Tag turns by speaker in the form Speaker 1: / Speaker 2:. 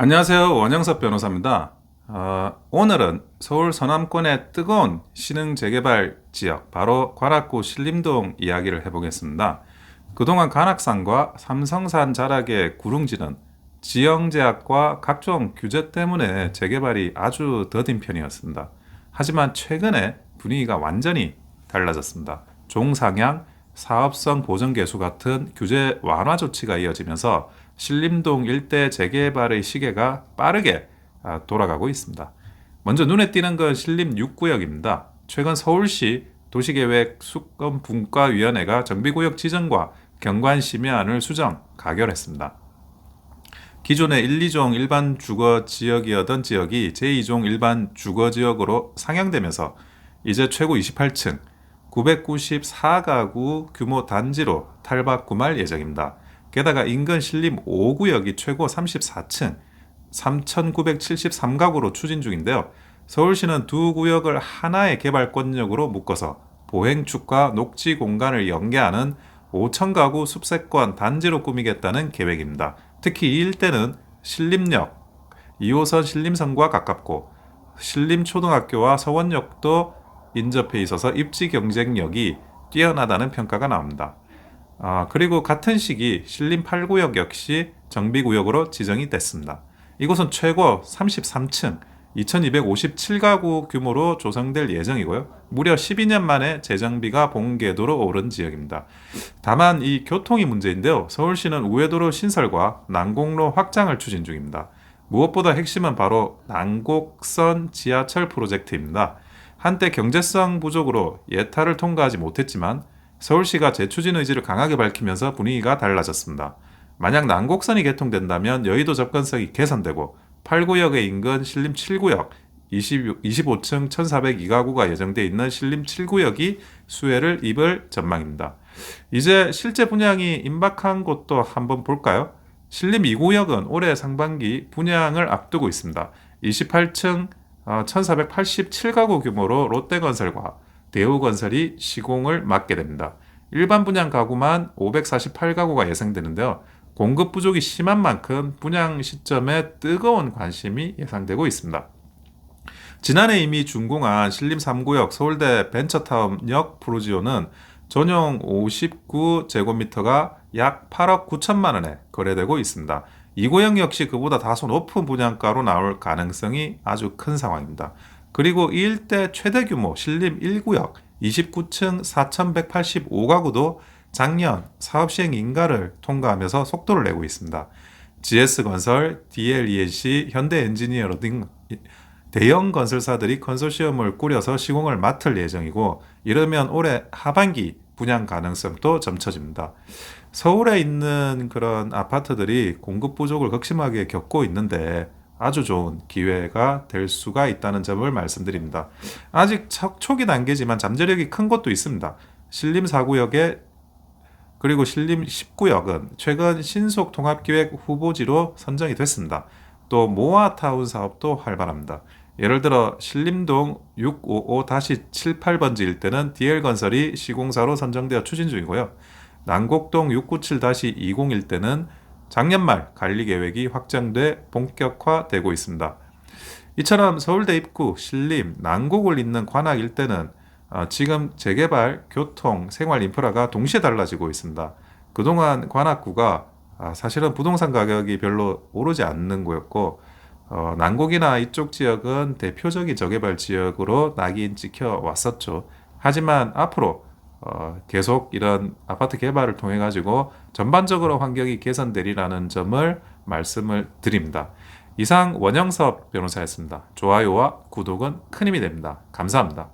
Speaker 1: 안녕하세요. 원영섭 변호사입니다. 오늘은 서울 서남권의 뜨거운 신흥 재개발 지역, 바로 관악구 신림동 이야기를 해보겠습니다. 그동안 관악산과 삼성산 자락의 구릉지는 지형 제약과 각종 규제 때문에 재개발이 아주 더딘 편이었습니다. 하지만 최근에 분위기가 완전히 달라졌습니다. 종상향, 사업성 보전 개수 같은 규제 완화 조치가 이어지면서 신림동 일대 재개발의 시계가 빠르게 돌아가고 있습니다. 먼저 눈에 띄는 건 신림 6구역입니다. 최근 서울시 도시계획 수권분과위원회가 정비구역 지정과 경관 심의안을 수정, 가결했습니다. 기존의 1, 2종 일반 주거지역이었던 지역이 제2종 일반 주거지역으로 상향되면서 이제 최고 28층, 994가구 규모 단지로 탈바꿈할 예정입니다. 게다가 인근 신림 5구역이 최고 34층, 3,973가구로 추진 중인데요. 서울시는 두 구역을 하나의 개발권역으로 묶어서 보행축과 녹지 공간을 연계하는 5,000가구 숲세권 단지로 꾸미겠다는 계획입니다. 특히 이 일대는 신림역, 2호선 신림선과 가깝고 신림초등학교와 서원역도 인접해 있어서 입지 경쟁력이 뛰어나다는 평가가 나옵니다. 그리고 같은 시기 신림 8구역 역시 정비구역으로 지정이 됐습니다. 이곳은 최고 33층, 2257가구 규모로 조성될 예정이고요. 무려 12년 만에 재정비가 본 궤도로 오른 지역입니다. 다만 이 교통이 문제인데요. 서울시는 우회도로 신설과 난곡로 확장을 추진 중입니다. 무엇보다 핵심은 바로 난곡선 지하철 프로젝트입니다. 한때 경제성 부족으로 예타를 통과하지 못했지만 서울시가 재추진 의지를 강하게 밝히면서 분위기가 달라졌습니다. 만약 난곡선이 개통된다면 여의도 접근성이 개선되고 8구역의 인근 신림 7구역, 25층 1402가구가 예정돼 있는 신림 7구역이 수혜를 입을 전망입니다. 이제 실제 분양이 임박한 곳도 한번 볼까요? 신림 2구역은 올해 상반기 분양을 앞두고 있습니다. 28층 1487가구 규모로 롯데건설과 대우건설이 시공을 맡게 됩니다. 일반 분양 가구만 548가구가 예상되는데요. 공급 부족이 심한 만큼 분양 시점에 뜨거운 관심이 예상되고 있습니다. 지난해 이미 준공한 신림 3구역 서울대 벤처타운역 프로지오는 전용 59제곱미터가 약 8억 9천만 원에 거래되고 있습니다. 2구역 역시 그보다 다소 높은 분양가로 나올 가능성이 아주 큰 상황입니다. 그리고 이 일대 최대 규모 신림 1구역 29층 4185가구도 작년 사업시행 인가를 통과하면서 속도를 내고 있습니다. GS건설, DLENC, 현대엔지니어 등 대형 건설사들이 컨소시엄을 꾸려서 시공을 맡을 예정이고 이르면 올해 하반기 분양 가능성도 점쳐집니다. 서울에 있는 그런 아파트들이 공급 부족을 극심하게 겪고 있는데 아주 좋은 기회가 될 수가 있다는 점을 말씀드립니다. 아직 초기 단계지만 잠재력이 큰 곳도 있습니다. 신림 4구역에 그리고 신림 10구역은 최근 신속 통합기획 후보지로 선정이 됐습니다. 또 모아타운 사업도 활발합니다. 예를 들어 신림동 655-78번지 일대는 DL건설이 시공사로 선정되어 추진 중이고요. 난곡동 697-20 일대는 작년 말 관리 계획이 확정돼 본격화되고 있습니다. 이처럼 서울대 입구, 신림, 난곡을 잇는 관악 일대는 지금 재개발, 교통, 생활 인프라가 동시에 달라지고 있습니다. 그동안 관악구가 사실은 부동산 가격이 별로 오르지 않는 거였고 난곡이나 이쪽 지역은 대표적인 저개발 지역으로 낙인 찍혀 왔었죠. 하지만 앞으로 계속 이런 아파트 개발을 통해 가지고 전반적으로 환경이 개선되리라는 점을 말씀을 드립니다. 이상 원영섭 변호사였습니다. 좋아요와 구독은 큰 힘이 됩니다. 감사합니다.